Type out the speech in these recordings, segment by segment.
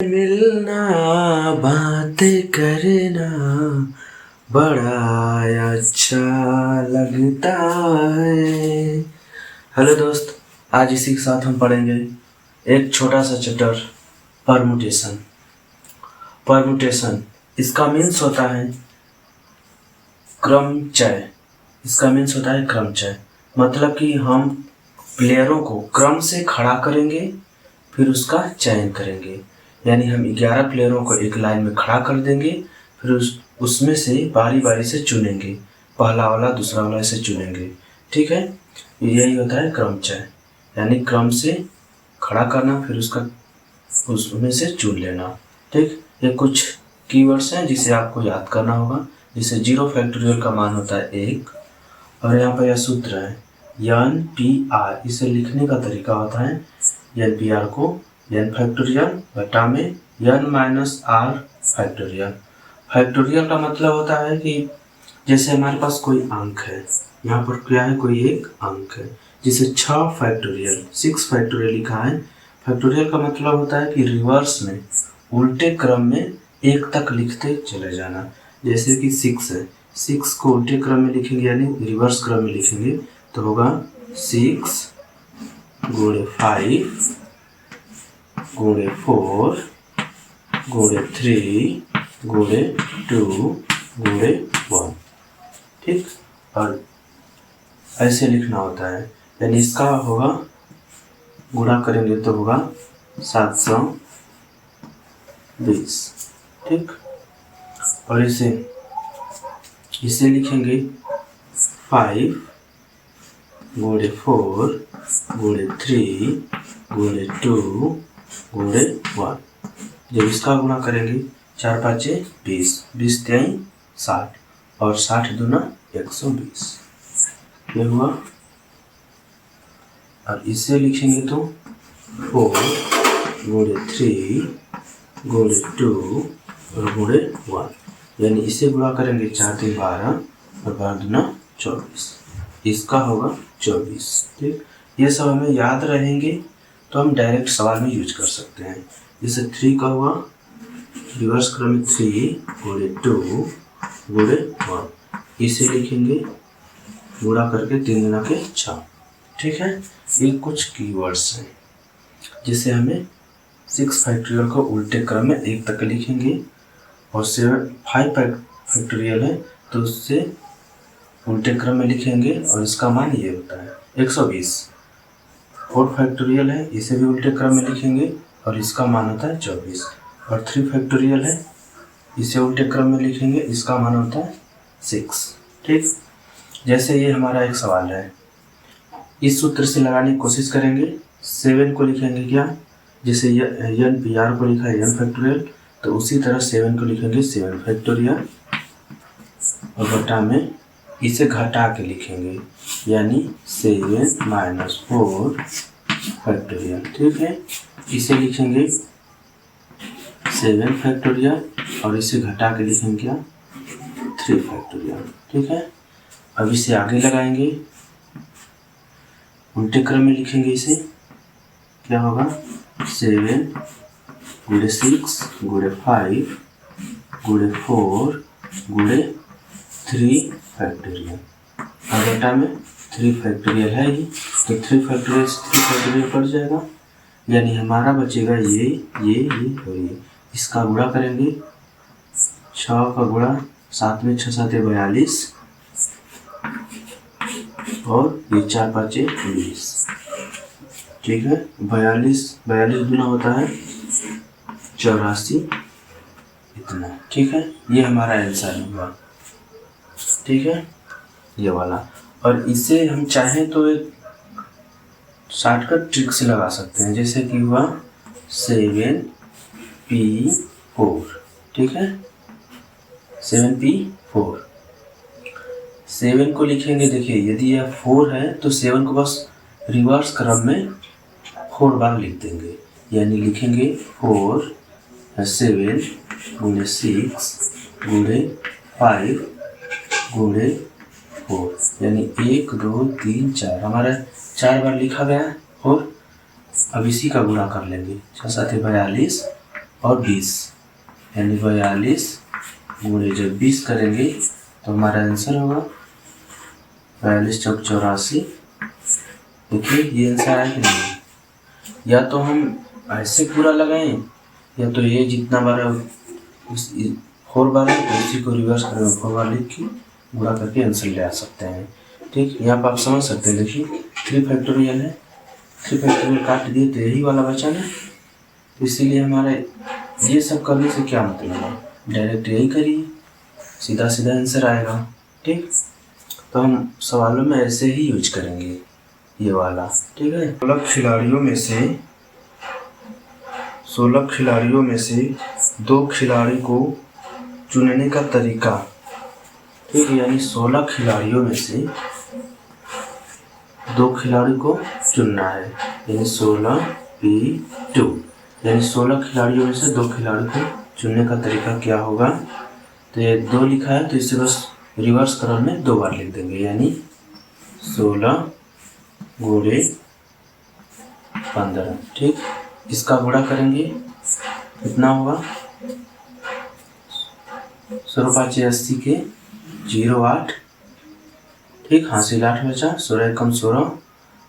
मिलना बातें करना बड़ा अच्छा लगता है। हेलो दोस्त, आज इसी के साथ हम पढ़ेंगे एक छोटा सा चैप्टर परमुटेशन। परमुटेशन इसका मीन्स होता है क्रमचय। इसका मीन्स होता है क्रमचय, मतलब कि हम प्लेयरों को क्रम से खड़ा करेंगे फिर उसका चयन करेंगे। यानी हम 11 प्लेयरों को एक लाइन में खड़ा कर देंगे, फिर उसमें से बारी बारी से चुनेंगे, पहला वाला दूसरा वाला ऐसे चुनेंगे। ठीक है, यही होता है क्रमचय, यानी क्रम से खड़ा करना फिर उसमें से चुन लेना। ठीक, ये कुछ कीवर्ड्स हैं जिसे आपको याद करना होगा। जैसे 0 फैक्टोरियल का मान होता है 1, और यहाँ पर यह सूत्र है NPR। इसे लिखने का तरीका होता है NPR को n फैक्टोरियल बटा में n minus r factorial. Factorial का मतलब होता है कि जैसे हमारे पास कोई अंक है, यहाँ पर क्या है, कोई एक अंक है, जिसे 6 फैक्टोरियल 6 फैक्टोरियल लिखा है। फैक्टोरियल का मतलब होता है कि रिवर्स में उल्टे क्रम में 1 तक लिखते चले जाना। जैसे कि 6 है, 6 को उल्टे क्रम में लिखेंगे यानी रिवर्स क्रम में लिखेंगे तो होगा 6 गुणे 5 गुणे 4 गुणे 3 गुणे 2 गुणे 1। ठीक, और ऐसे लिखना होता है। यानी इसका होगा गुणा करेंगे तो होगा 720। ठीक, और इसे लिखेंगे 5 गुणे 4 गुणे 3 गुणे 2 गुणे 1। जब इसका गुणा करेंगे 4 5 20, 20 3 60, और 60 दूना 120, ये हुआ। और इसे लिखेंगे तो 4 गुणे 3 गुणे 2 और गुणे 1, यानी इसे गुणा करेंगे 4 3 12 और 12 दूना 24, इसका होगा 24। ठीक, ये सब हमें याद रहेंगे तो हम डायरेक्ट सवाल में यूज कर सकते हैं। जैसे 3 का हुआ रिवर्स क्रम में 3 गुणे 2 गुणे 1, इसे लिखेंगे गुणा करके 3 गुना के 6। ठीक है, ये कुछ कीवर्ड्स हैं जिसे हमें 6 फैक्टोरियल को उल्टे क्रम में 1 तक लिखेंगे, और 5 फैक्टोरियल है तो उससे उल्टे क्रम में लिखेंगे और इसका मान ये होता है 120। 4 फैक्टोरियल है, इसे भी उल्टे क्रम में लिखेंगे और इसका मान होता है 24। और 3 फैक्टोरियल है, इसे उल्टे क्रम में लिखेंगे, इसका मान होता है 6। ठीक, जैसे ये हमारा एक सवाल है, इस सूत्र से लगाने की कोशिश करेंगे। 7 को लिखेंगे क्या, जैसे NPR को लिखा है n फैक्टोरियल, तो उसी तरह 7 को लिखेंगे 7 फैक्टोरियल, और बटा में इसे घटा के लिखेंगे यानी 7 माइनस 4 फैक्टोरियल। ठीक है, इसे लिखेंगे 7 फैक्टोरियल और इसे घटा के लिखेंगे क्या, 3 फैक्टोरियल। ठीक है, अब इसे आगे लगाएंगे, उल्टे क्रम में लिखेंगे, इसे क्या होगा 7 गुणे 6 गुणे 5 गुणे 4 गुणे 3 फैक्टोरियल, और बटा में 3 फैक्टोरियल है ही, तो 3 फैक्टोरियल से 3 फैक्टोरियल कट जाएगा, यानी हमारा बचेगा ये और ये। इसका गुणा करेंगे, 6 का गुणा 7 में 6 7 42, और ये 4 5 20। ठीक है, 42 गुना होता है 84, इतना। ठीक है, ये हमारा आंसर हुआ। ठीक है, ये वाला। और इसे हम चाहें तो एक शॉर्टकट ट्रिक से लगा सकते हैं, जैसे कि हुआ 7P4। ठीक है, 7P4, 7 को लिखेंगे, देखिए यदि यह 4 है तो 7 को बस रिवर्स क्रम में 4 बार लिख देंगे, यानी लिखेंगे 4 7 गुणे 6 गुणे 5 गुणे 4, यानी 1 2 3 4, हमारा 4 बार लिखा गया है। और अब इसी का गुणा कर लेंगे, 6 7 42 और 20, यानी 42 गुणे जब 20 करेंगे तो हमारा आंसर होगा 42 चौक 84। देखिए ये आंसर आया कि नहीं। या तो हम ऐसे पूरा लगाएं, या तो ये जितना बार 4 बार है तो इसी को रिवर्स करके 4 बार लिख के गुणा करके आंसर ले आ सकते हैं। ठीक, यहाँ पर आप समझ सकते हैं। देखिए 3 फैक्टोरियल है, 3 फैक्टोरियल काट दिए तो यही वाला बचा ना, तो इसीलिए हमारे ये सब करने से क्या मतलब है, डायरेक्ट यही करिए, सीधा सीधा आंसर आएगा। ठीक, तो हम सवालों में ऐसे ही यूज करेंगे ये वाला। ठीक है, 16 खिलाड़ियों में से 2 खिलाड़ी को चुनने का तरीका। ठीक, यानी 16 खिलाड़ियों में से 2 खिलाड़ी को चुनना है, यानी 16P2, यानी 16 खिलाड़ियों में से 2 खिलाड़ी को चुनने का तरीका क्या होगा। तो ये 2 लिखा है तो इसे बस रिवर्स क्रम में 2 बार लिख देंगे, यानी 16 गुणे 15। ठीक, इसका गुणा करेंगे कितना होगा, 16 5 80 के 08। ठीक, हासिल 8 बचा, 16 कम 16,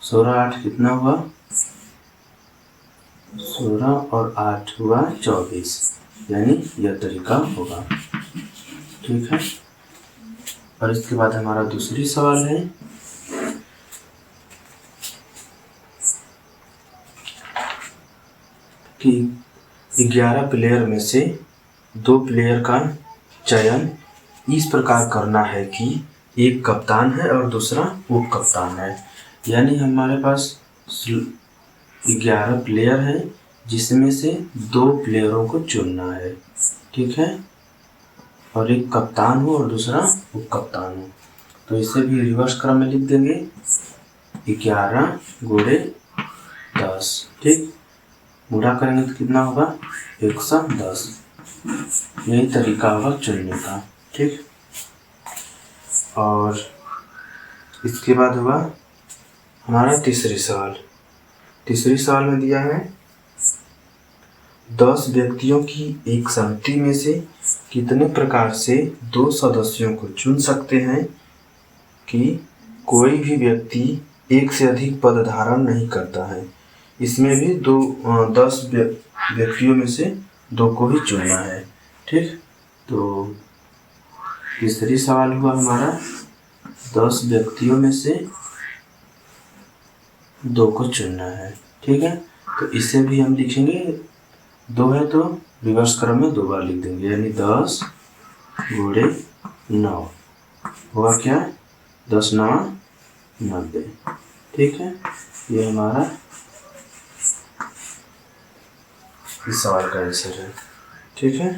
16 8 कितना हुआ, 16 और 8 हुआ 24, यानी यह तरीका होगा। ठीक है, और इसके बाद हमारा दूसरी सवाल है कि 11 प्लेयर में से 2 प्लेयर का चयन इस प्रकार करना है कि एक कप्तान है और दूसरा उप कप्तान है। यानी हमारे पास 11 प्लेयर हैं जिसमें से 2 प्लेयरों को चुनना है। ठीक है, और एक कप्तान हो और दूसरा उप कप्तान हो, तो इसे भी रिवर्स क्रम में लिख देंगे 11 गुणे 10। ठीक, गुणा करेंगे तो कितना होगा 110। यही तरीका होगा चुनने का। ठीक, और इसके बाद होगा हमारा तीसरी सवाल में दिया है 10 व्यक्तियों की एक समिति में से कितने प्रकार से 2 सदस्यों को चुन सकते हैं कि कोई भी व्यक्ति एक से अधिक पद धारण नहीं करता है। इसमें भी 10 व्यक्तियों में से 2 को ही चुनना है। ठीक, तो तीसरी सवाल हुआ हमारा 10 व्यक्तियों में से 2 को चुनना है। ठीक है, तो इसे भी हम लिखेंगे, 2 है तो रिवर्स क्रम में 2 बार लिख देंगे, यानी 10 गुणे 9 होगा क्या, 10 9 90। ठीक है, ये हमारा इस सवाल का आंसर है। ठीक है,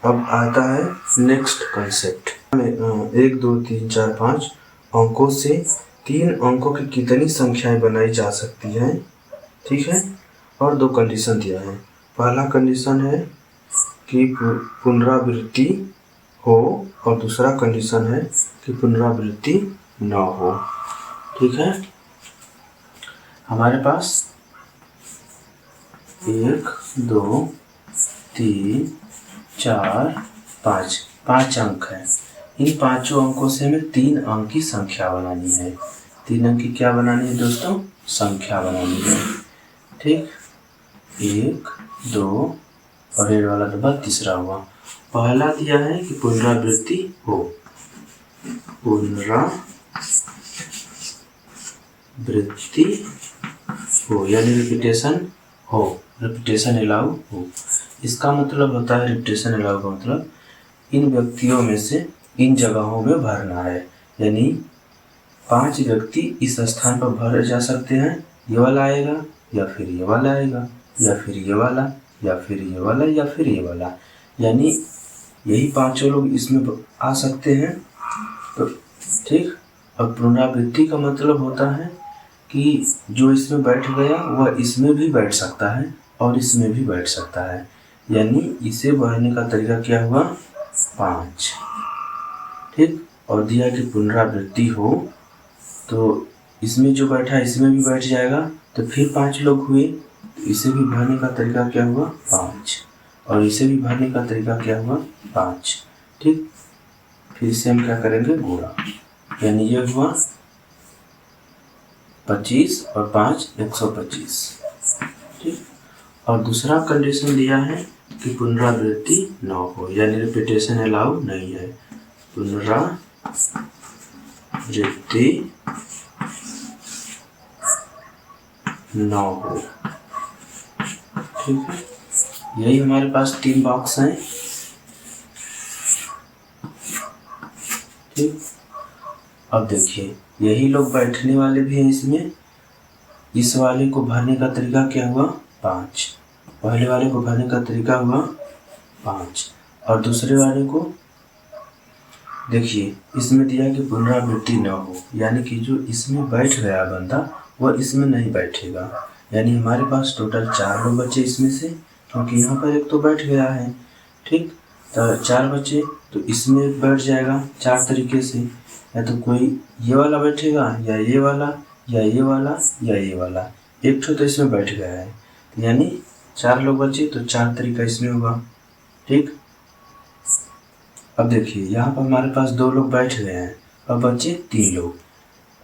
अब आता है नेक्स्ट कंसेप्ट। 1 2 3 4 5 अंकों से 3 अंकों की कितनी संख्याएं बनाई जा सकती हैं। ठीक है, और 2 कंडीशन दिया है। पहला कंडीशन है कि पुनरावृत्ति हो, और दूसरा कंडीशन है कि पुनरावृत्ति न हो। ठीक है, हमारे पास 1 2 3 4 5 अंक है। इन 5 अंकों से हमें 3 अंक की संख्या बनानी है। 3 अंक की क्या बनानी है दोस्तों, संख्या बनानी है। ठीक, 1 2 और रेड वाला डब्बा तीसरा हुआ। पहला दिया है कि पुनरावृत्ति हो, यानी रिपीटेशन हो, रिपीटेशन अलाउ हो। इसका मतलब होता है, रिपीटेशन अलाउ का मतलब इन व्यक्तियों में से इन जगहों में भरना है। यानी 5 व्यक्ति इस स्थान पर भरे जा सकते हैं, ये वाला आएगा या फिर ये वाला आएगा, या फिर ये वाला, या फिर ये वाला, या फिर ये वाला, यानी यही 5 लोग इसमें आ सकते हैं। तो ठीक, और पुनरावृत्ति का मतलब होता है कि जो इसमें बैठ गया वह इसमें भी बैठ सकता है और इसमें भी बैठ सकता है, यानी इसे बढ़ने का तरीका क्या हुआ 5। ठीक, और दिया कि पुनरावृत्ति हो, तो इसमें जो बैठा इसमें भी बैठ जाएगा, तो फिर 5 लोग हुए, तो इसे भी बढ़ने का तरीका क्या हुआ 5। और इसे भी भरने का तरीका क्या हुआ 5। ठीक, फिर इसे हम क्या करेंगे गुणा, यानी ये हुआ 25 और 5 125। ठीक, और दूसरा कंडीशन दिया है कि पुनरावृत्ति न हो, यानी रिपीटेशन अलाउ नहीं है। पुनरावृत्ति न हो। ठीक है, यही हमारे पास 3 बॉक्स हैं। ठीक, अब देखिए यही लोग बैठने वाले भी हैं इसमें। इस वाले को भरने का तरीका क्या हुआ 5, पहले वाले को भरने का तरीका हुआ 5, और दूसरे वाले को देखिए इसमें दिया कि पुनरावृत्ति न हो, यानी कि जो इसमें बैठ गया बंदा वह इसमें नहीं बैठेगा। यानी हमारे पास टोटल 4 लोग बचे इसमें से, क्योंकि यहाँ पर एक तो बैठ गया है। ठीक, तो 4 बचे तो इसमें बैठ जाएगा 4 तरीके से, या तो कोई ये वाला बैठेगा, या ये वाला, या ये वाला, या ये वाला। एक तो इसमें बैठ गया है, यानी 4 लोग बचे तो 4 तरीका इसमें होगा। ठीक, अब देखिए यहाँ पर हमारे पास 2 लोग बैठ गए हैं, अब बचे 3 लोग।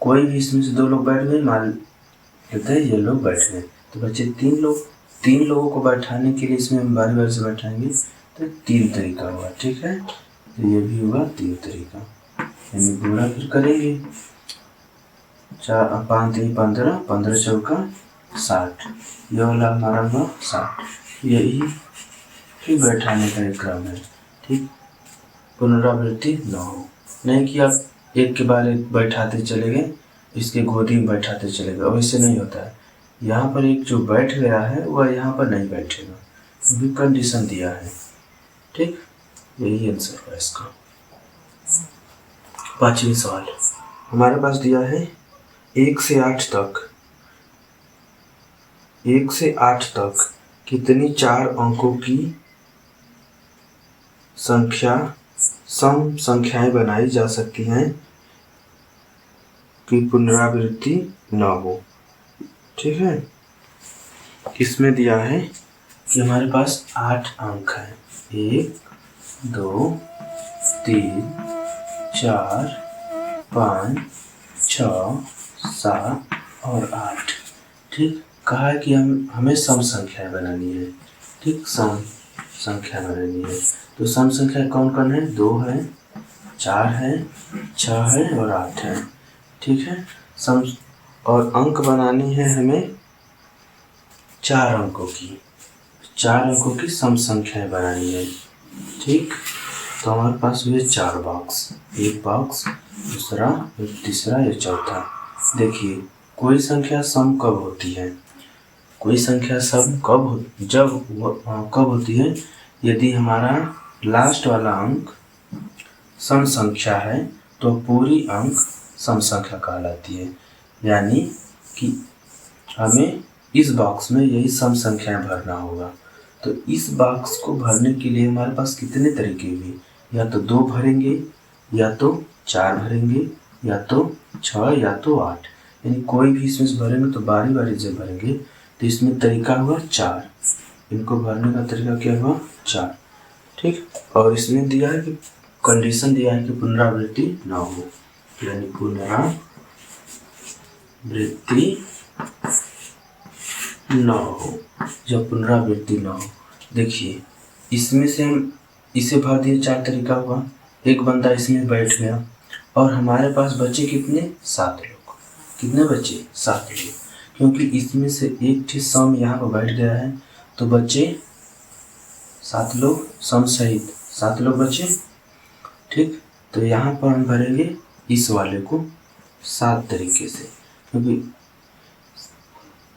कोई भी इसमें से 2 लोग बैठ गए, मान लेते हैं ये लोग बैठ गए, तो बचे 3 लोग। 3 लोगों को बैठाने के लिए इसमें हम बारी बारी से बैठाएंगे, तो 3 तरीका हुआ। ठीक है, तो ये भी हुआ 3 तरीका, यानी गुणा फिर करेंगे 4 5 3 15, 15 चौका 60, ये वाला हमारा हुआ 60। यही फिर बैठाने का एक क्रम है। ठीक, पुनरावृत्ति न हो, नहीं कि आप एक के बाद एक बैठाते चले गए, इसके गोदी में बैठाते चले गए, वैसे नहीं होता है। यहाँ पर एक जो बैठ गया है वह यहाँ पर नहीं बैठेगा, भी कंडीशन दिया है। ठीक, यही आंसर है इसका। 5वां सवाल हमारे पास दिया है 1 से 8 तक, 1 से 8 तक कितनी 4 अंकों की संख्या सम संख्याएं बनाई जा सकती हैं कि पुनरावृत्ति न हो। ठीक है, इसमें दिया है कि हमारे पास 8 अंक हैं, 1 2 3 4 5 6 7 और 8। ठीक, कहा है कि हमें सम संख्याएं बनानी है। ठीक, सम संख्या बनानी है, तो सम संख्या कौन कौन है, 2 है, 4 है, 6 है और 8 है। ठीक है, सम और अंक बनानी है हमें 4 अंकों की, 4 अंकों की सम संख्याएं बनानी है। ठीक, तो हमारे पास हुए 4 बॉक्स, एक बॉक्स, दूसरा, एक तीसरा, या चौथा। देखिए कोई संख्या सम कब होती है, कोई संख्या सम कब होती है, यदि हमारा लास्ट वाला अंक सम संख्या है तो पूरी अंक सम संख्या कहलाती है। यानी कि हमें इस बॉक्स में यही सम संख्याएं भरना होगा। तो इस बॉक्स को भरने के लिए हमारे पास कितने तरीके हुए, या तो 2 भरेंगे, या तो 4 भरेंगे, या तो 6, या तो 8, यानी कोई भी इसमें से भरेंगे तो बारी बारी से भरेंगे। तो इसमें तरीका हुआ 4, इनको भरने का तरीका क्या हुआ 4। ठीक, और इसमें दिया है कि कंडीशन दिया है कि पुनरावृत्ति ना हो, यानी पुनरावृत्ति न हो। जब पुनरावृत्ति न हो, देखिए इसमें से हम इसे भर दिए, 4 तरीका हुआ, एक बंदा इसमें बैठ गया और हमारे पास बचे कितने 7 लोग। कितने बचे 7 लोग, क्योंकि इसमें से एक ठीक सम यहाँ पर बैठ गया है, तो बचे 7 लोग, सम सहित 7 लोग बचे। ठीक, तो यहाँ पर हम भरेंगे इस वाले को 7 तरीके से, क्योंकि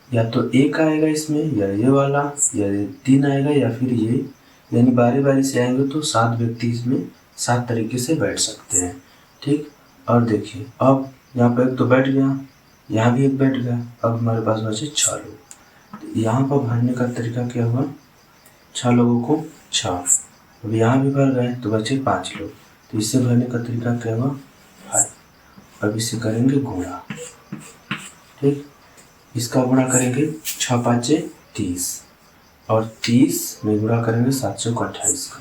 या तो एक आएगा इसमें, या ये वाला, या 3 आएगा, या फिर ये, यानी बारी बारी से आएंगे तो 7 व्यक्ति इसमें 7 तरीके से बैठ सकते हैं। ठीक, और देखिए अब यहाँ पर एक तो बैठ गया, यहाँ भी एक बैठ गया, अब हमारे पास बचे 6 लोग। तो यहाँ पर भरने का तरीका क्या हुआ, 6 लोगों को 6, अब यहाँ भी भर गए तो बचे 5 लोग, तो इससे भरने का तरीका क्या हुआ 5। अब इसे करेंगे गुणा। ठीक, इसका गुणा करेंगे 6 5 30, और 30 में गुणा करेंगे 7 चौक 28 का,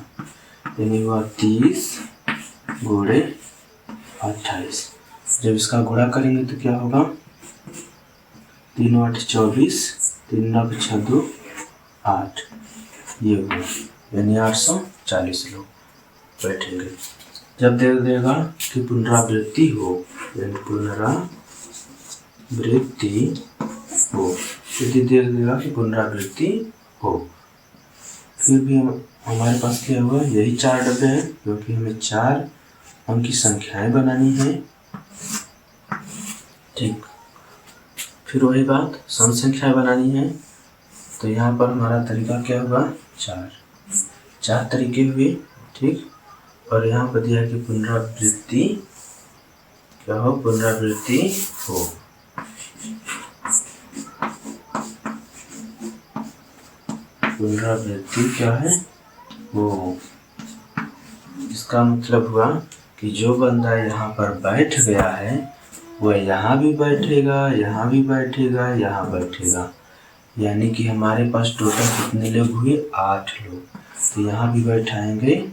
यानी हुआ 30 गुणे 28। जब इसका गुणा करेंगे तो क्या होगा, 3 8 24, 3 9 6 2 8, ये हुआ, यानी 840 लोग बैठेंगे। जब दे देगा कि पुनरावृत्ति हो, यानी पुनरावृत्ति हो, यदि दे देगा कि पुनरावृत्ति हो, फिर भी हमारे पास क्या हुआ, यही 4 डब्बे हैं, क्योंकि हमें 4 अंक की संख्याएं बनानी है। ठीक, फिर वही बात, सम संख्याएं बनानी है। तो यहाँ पर हमारा तरीका क्या होगा, 4 तरीके हुए। ठीक, और यहाँ पर दिया है कि पुनरावृत्ति क्या हो, पुनरावृत्ति हो। पुनरावृत्ति क्या है, वो, इसका मतलब हुआ कि जो बंदा यहाँ पर बैठ गया है वह यहाँ भी बैठेगा, यहाँ भी बैठेगा, यहाँ बैठेगा, यानी कि हमारे पास टोटल कितने लोग हुए, 8 लोग। तो यहाँ भी बैठाएंगे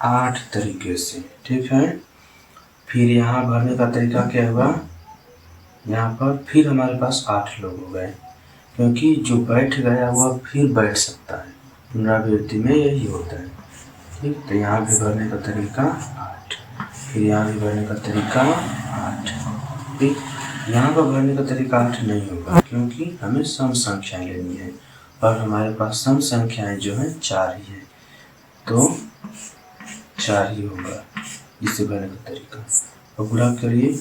8 तरीके से। ठीक है, फिर यहाँ भरने का तरीका क्या हुआ, यहाँ पर फिर हमारे पास 8 लोग हो गए, क्योंकि जो बैठ गया वह फिर बैठ सकता है, पुनरावृत्ति में यही होता है। ठीक, तो यहाँ भी भरने का तरीका 8, फिर यहाँ भी भरने का तरीका 8। ठीक, यहाँ पर भरने का तरीका 8 नहीं होगा, क्योंकि हमें सम संख्याएं लेनी है और हमारे पास सम संख्याएं जो हैं 4 ही है, तो 4 ही होगा इससे भरने का तरीका। और गुणा करिए,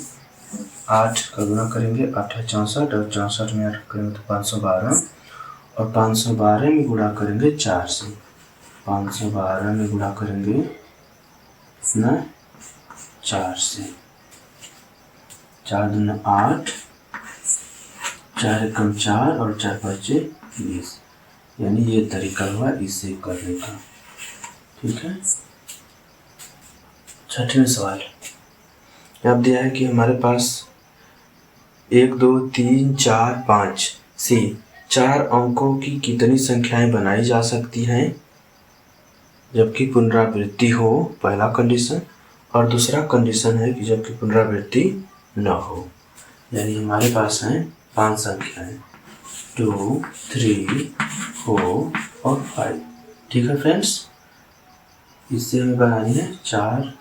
8 का गुणा करेंगे 8 64, और 64 में 8 करेंगे तो 512, और 512 में गुणा करेंगे 4 से, 512 में गुणा करेंगे कितना, 4 से, 4 दूनी 8, 4 एकम 4 और 4 5 20, यानी ये तरीका हुआ इसे करने का। ठीक है, 6वां सवाल अब दिया है कि हमारे पास 1 2 3 4 5 से 4 अंकों की कितनी संख्याएं बनाई जा सकती हैं जबकि पुनरावृत्ति हो, पहला कंडीशन, और दूसरा कंडीशन है कि जबकि पुनरावृत्ति न हो। यानी हमारे पास हैं 5 संख्याएं, 2 3 4 और 5। ठीक है फ्रेंड्स, इससे हमें बनानी है 4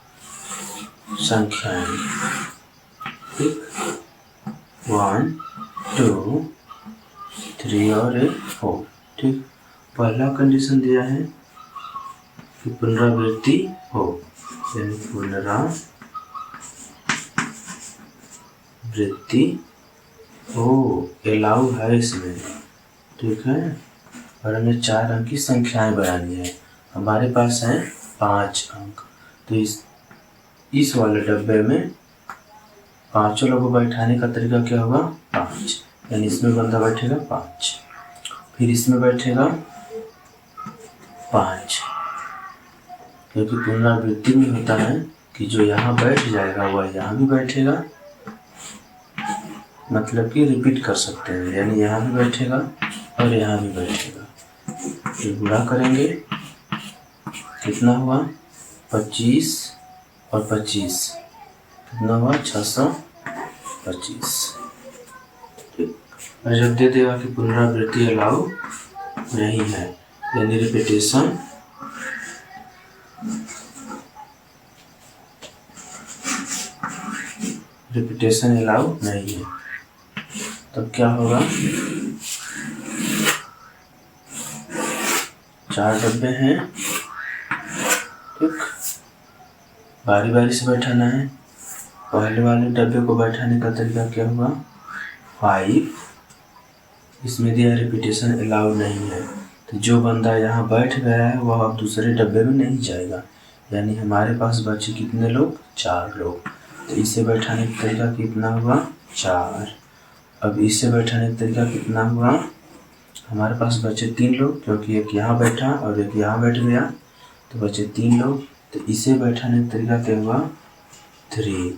संख्याएं। ठीक, 1 2 3 और 4। ठीक, पहला कंडीशन दिया है कि पुनरावृत्ति हो, यानी पुनरावृत्ति हो, अलाउ है इसमें। ठीक है, और हमें 4 अंक की संख्याएं बनानी है, हमारे पास है 5 अंक, तो इस वाले डब्बे में 5 लोगों को बैठाने का तरीका क्या होगा, 5, यानी इसमें बंदा बैठेगा 5, फिर इसमें बैठेगा 5, क्योंकि पुनरावृत्ति में होता है कि जो यहाँ बैठ जाएगा वह यहाँ भी बैठेगा, मतलब कि रिपीट कर सकते हैं, यानी यहाँ भी बैठेगा और यहाँ भी बैठेगा। फिर गुणा करेंगे, कितना हुआ, 25 और 25 कितना हुआ, 625। ठीक, और जब दे देगा कि पुनरावृत्ति अलाउ नहीं है, यानी रिपीटेशन अलाउ नहीं है, तब क्या होगा, 4 डब्बे हैं। ठीक, बारी बारी से बैठाना है। पहले वाले डब्बे को बैठाने का तरीका क्या हुआ, 5, इसमें दिया रिपीटेशन अलाउ नहीं है, तो जो बंदा यहाँ बैठ गया है वह अब दूसरे डब्बे में नहीं जाएगा, यानी हमारे पास बचे कितने लोग, 4 लोग। तो इसे बैठाने का तरीका कितना हुआ, 4। अब इसे बैठाने का तरीका कितना हुआ, हमारे पास बचे 3 लोग, क्योंकि एक यहाँ बैठा और एक यहाँ बैठ गया, तो बचे 3 लोग। तो इसे बैठाने का तरीका क्या हुआ, 3,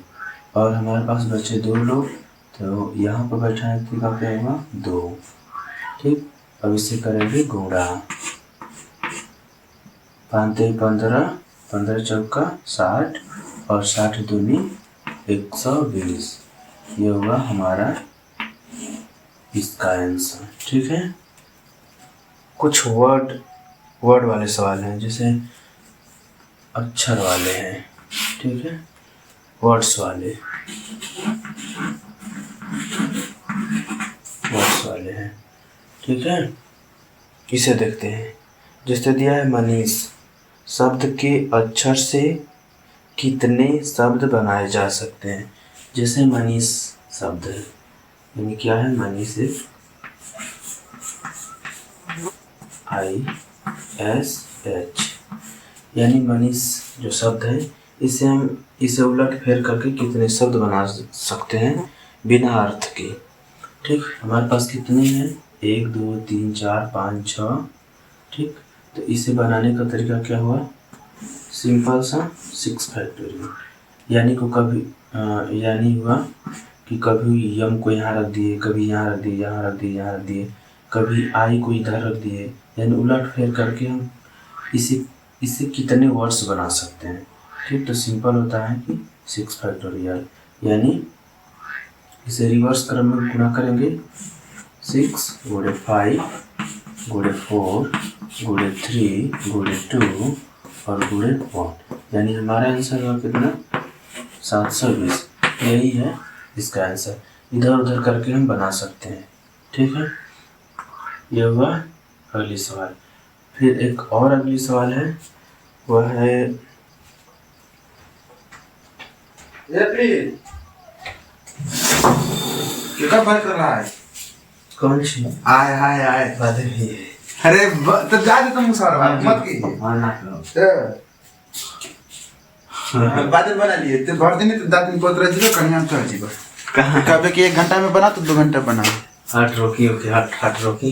और हमारे पास बचे 2 लोग, तो यहाँ पर बैठाने का तरीका क्या हुआ, 2। ठीक, अब इसे करेंगे गुणा। 5 3 15, 15 चौका 60 और 60 दूनी 120। ये होगा हमारा इसका आंसर। ठीक है। कुछ वर्ड वाले सवाल हैं, जैसे अक्षर वाले हैं। ठीक है, वर्ड्स वाले हैं। ठीक है, इसे देखते हैं। जैसे दिया है मनीष, शब्द के अक्षर से कितने शब्द बनाए जा सकते हैं। जैसे मनीष शब्द है, यानी क्या है, मनीष ISH, यानी मनीष जो शब्द है, इसे उलट फेर करके कितने शब्द बना सकते हैं बिना अर्थ के। ठीक, हमारे पास कितने हैं, 1 2 3 4 5 6। ठीक, तो इसे बनाने का तरीका क्या हुआ, सिंपल सा 6 फैक्टोरियल, यानी हुआ कि कभी यम को यहाँ रख दिए, कभी यहाँ रख दिए, यहाँ रख दिए, यहाँ रख दिए, कभी आई को इधर रख दिए, यानी उलट फेर करके हम इसे कितने वर्ड्स बना सकते हैं। ठीक, तो सिंपल होता है कि 6 फैक्टोरियल, यानी इसे रिवर्स क्रम में गुणा करेंगे। 6 गुणे 5 गुणे 4 गुणे 3 गुणे 2 और गुणे 1, यानी हमारा आंसर होगा कितना, 720। यही है इसका आंसर। इधर उधर करके हम बना सकते हैं। ठीक है, यह हुआ अगली सवाल। फिर एक और अगली सवाल है, वह है क्या बात कर रहा है, कौन सी आए बातें भी है। अरे तो जा दे तुम सर, मत कीजिए। बादल बना लिए तो भर दिन तो दांत में कोतरा जीरो कन्या चढ़ जीव। कहाँ कबे कि 1 घंटा में बना तो 2 घंटा बना। हट रोकी, ओके, हट रोकी।